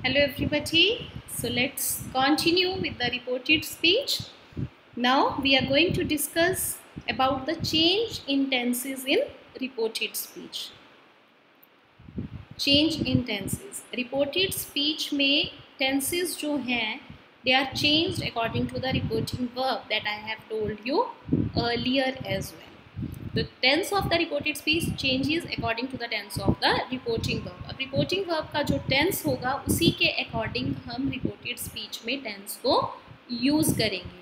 Hello everybody. So let's continue with the reported speech. Now we are going to discuss about the change in tenses in reported speech. Change in tenses. Reported speech में tenses जो हैं they are changed according to the reporting verb that I have told you earlier as well. The tense of the reported speech changes according to the tense of the reporting verb. अब reporting verb का जो tense होगा उसी के according हम reported speech में tense को use करेंगे.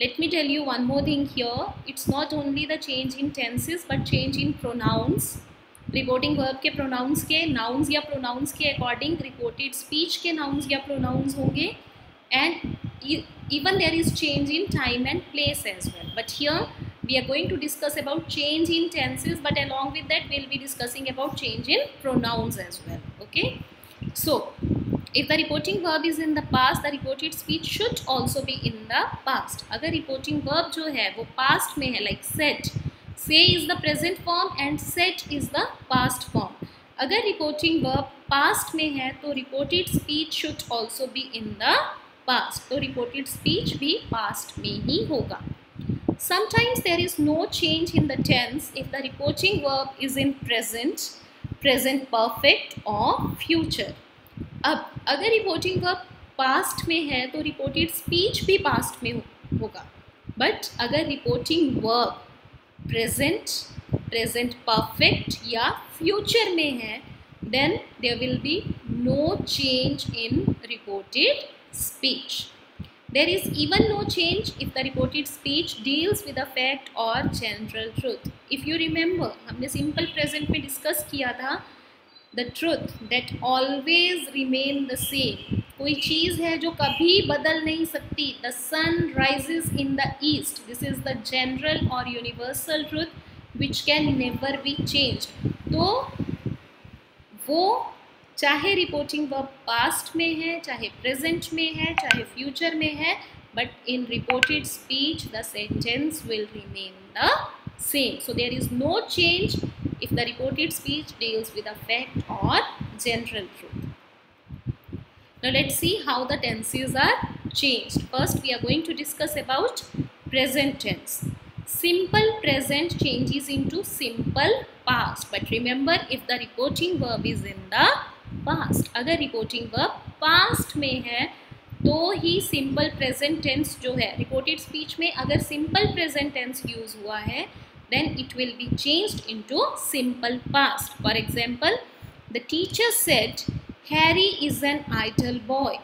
Let me tell you one more thing here. It's not only the change in tenses but change in pronouns. Reporting verb के pronouns के nouns या pronouns के according reported speech के nouns या pronouns होंगे, and even there is change in time and place as well. But here we are going to discuss about change in tenses, but along with that we'll be discussing about change in pronouns as well. Okay, so if the reporting verb is in the past, the reported speech should also be in the past. अगर reporting verb जो है वो past में है, like said, say is the present form and said is the past form. अगर reporting verb past में है तो reported speech should also be in the past. तो reported speech भी past में ही होगा. Sometimes there is no change in the tense if the reporting verb is in present, present perfect or future. अब अगर reporting verb past में है तो reported speech भी past में होगा. But अगर reporting verb present, present perfect या future में है, then there will be no change in reported speech. There is even no change if the reported speech deals with a fact or general truth. If you remember, हमने simple present में discuss किया था the truth that always remain the same. कोई चीज़ है जो कभी बदल नहीं सकती. The sun rises in the east. This is the general or universal truth which can never be changed. तो वो चाहे रिपोर्टिंग वर्ब पास्ट में है, चाहे प्रेजेंट में है, चाहे फ्यूचर में है, but in reported speech the sentence will remain the same. So there is no change if the reported speech deals with a fact or general truth. Now let's see how the tenses are changed. First we are going to discuss about present tense. Simple present changes into simple past, but remember if the reporting verb is in the past, अगर reporting verb past में है तो ही simple present tense जो है reported speech में अगर simple present tense use हुआ है then it will be changed into simple past. For example, the teacher said Harry is an idle boy.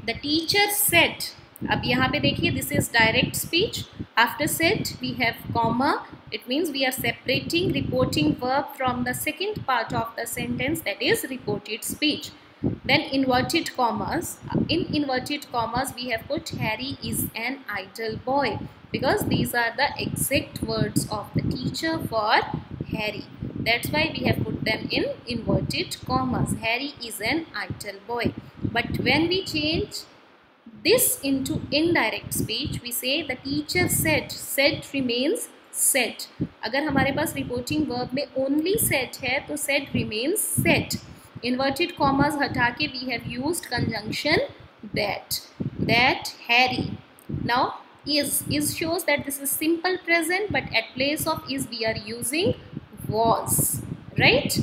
The teacher said, अब यहाँ पे देखिए this is direct speech. After said we have comma. It means we are separating reporting verb from the second part of the sentence, that is reported speech. Then inverted commas. In inverted commas we have put Harry is an idle boy because these are the exact words of the teacher for Harry. That's why we have put them in inverted commas. Harry is an idle boy. But when we change this into indirect speech, we say the teacher said. Said remains said. अगर हमारे पास reporting verb में only said है तो said remains said. Inverted commas हटा के we have used conjunction that. That Harry. Now is shows that this is simple present, but at place of is we are using was. Right?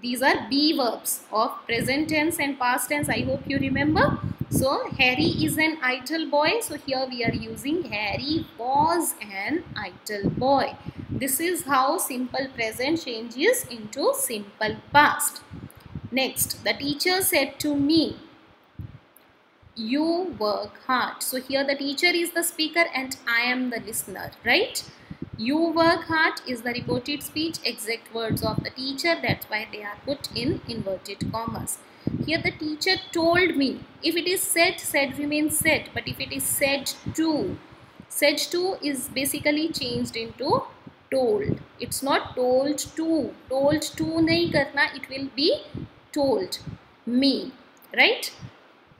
These are be verbs of present tense and past tense. I hope you remember. So Harry is an idle boy. So here we are using Harry was an idle boy. This is how simple present changes into simple past. Next, the teacher said to me, you work hard. So here the teacher is the speaker and I am the listener, right? You work hard is the reported speech, exact words of the teacher. That's why they are put in inverted commas. Here the teacher told me. If it is said, said remains said. But if it is said to is basically changed into told. It's not told to. Told to नहीं करना. It will be told me, right?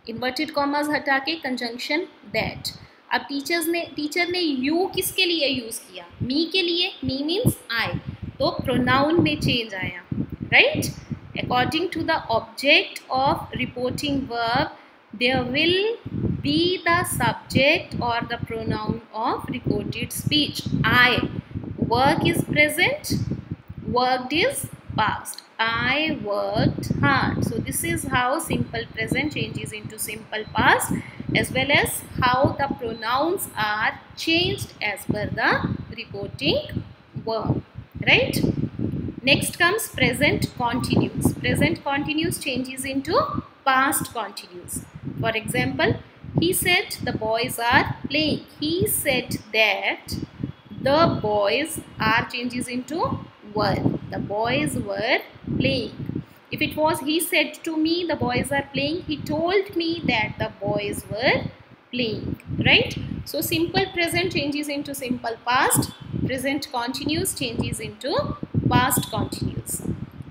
Inverted commas हटा के conjunction that. अब teacher ने you किसके लिए use किया? me के लिए. me means I. तो pronoun में change आया, right? According to the object of reporting verb, there will be the subject or the pronoun of reported speech. I. Work is present, worked is past. I worked hard. So this is how simple present changes into simple past, as well as how the pronouns are changed as per the reporting verb, right? Next comes present continuous. Present continuous changes into past continuous. For example, he said the boys are playing. He said that the boys are changes into were. The boys were playing. If it was he said to me the boys are playing, he told me that the boys were playing, right? So simple present changes into simple past. Present continuous changes into past continuous.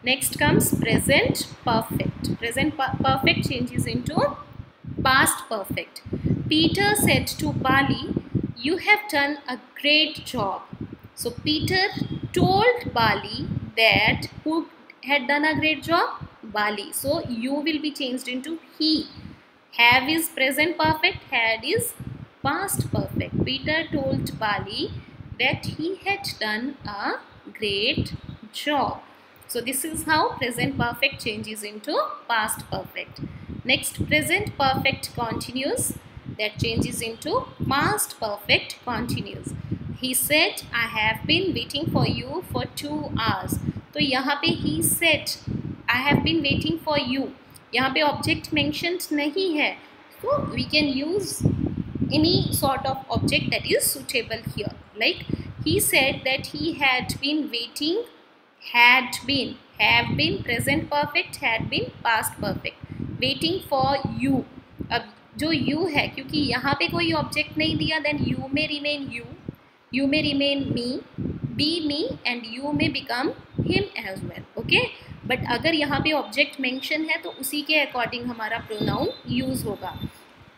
Next comes present perfect. Present perfect changes into past perfect. Peter said to Bali, you have done a great job. So Peter told Bali that who had done a great job? Bali. So you will be changed into he. Have is present perfect, had is past perfect. Peter told Bali that he had done a great job. So this is how present perfect changes into past perfect. Next, present perfect continuous, that changes into past perfect continuous. He said, I have been waiting for you for 2 hours. तो यहाँ पे he said, I have been waiting for you. यहाँ पे object mentioned नहीं है. So we can use any sort of object that is suitable here. Like he said that he had been waiting, had been, have been present perfect, had been past perfect. Waiting for you. अब जो you है, क्योंकि यहाँ पे कोई object नहीं दिया, then you may remain you, you may remain me, be me, and you may become him as well. Okay? But अगर यहाँ पे object mention है तो उसी के according हमारा pronoun use होगा.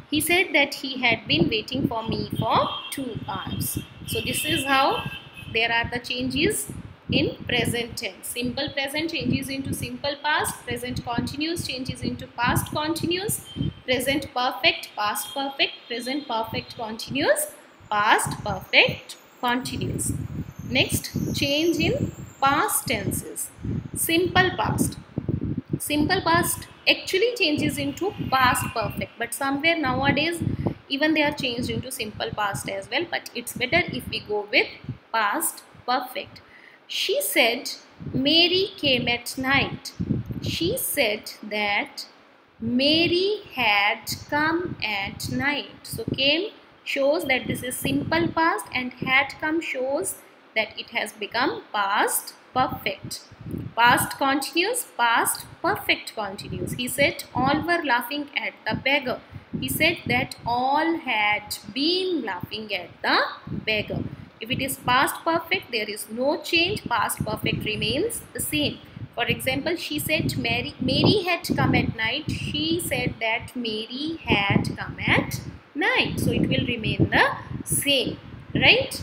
He said that he had been waiting for me for 2 hours. So this is how there are the changes in present tense. Simple present changes into simple past. Present continuous changes into past continuous. Present perfect, past perfect. Present perfect continuous, past perfect continuous. Next, change in past tenses. Simple past. Simple past actually changes into past perfect, but somewhere nowadays even they are changed into simple past as well, but it's better if we go with past perfect. She said Mary came at night. She said that Mary had come at night. So came shows that this is simple past, and had come shows that it has become past perfect. Past continuous, past perfect continuous. He said all were laughing at the beggar. He said that all had been laughing at the beggar. If it is past perfect, there is no change. Past perfect remains the same. For example, she said Mary had come at night. She said that Mary had come at night. So it will remain the same, right?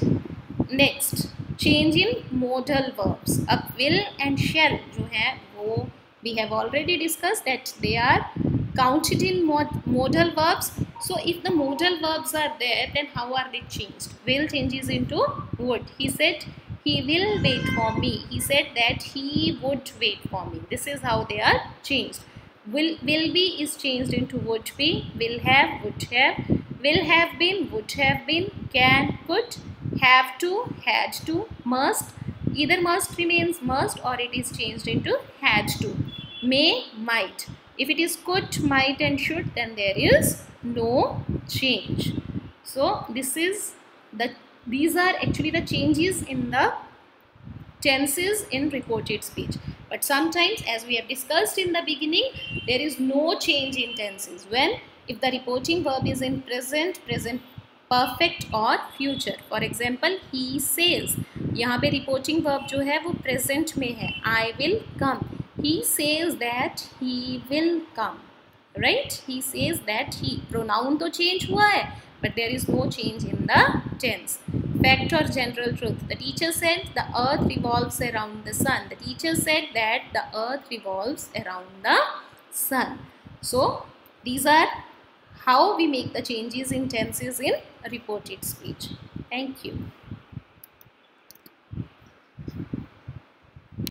Next, change in modal verbs. अब will and shall जो है वो we have already discussed that they are counted in modal verbs. So if the modal verbs are there, then how are they changed? Will changes into would. He said he will wait for me. He said that he would wait for me. This is how they are changed. Will be is changed into would be. Will have, would have been, would have been, can, could, have to, had to, must. Either must remains must or it is changed into had to. May, might. If it is could, might and should, then there is no change. So these are actually the changes in the tenses in reported speech. But sometimes, as we have discussed in the beginning, there is no change in tenses when if the reporting verb is in present, present perfect or future. For example, he says. यहाँ पे reporting verb जो है वो present में है. I will come. He says that he will come. Right? He says that he. Pronoun तो change हुआ है, but there is no change in the tense. fact or general truth. The teacher said the earth revolves around the sun. The teacher said that the earth revolves around the sun. So these are how we make the changes in tenses in reported speech. Thank you.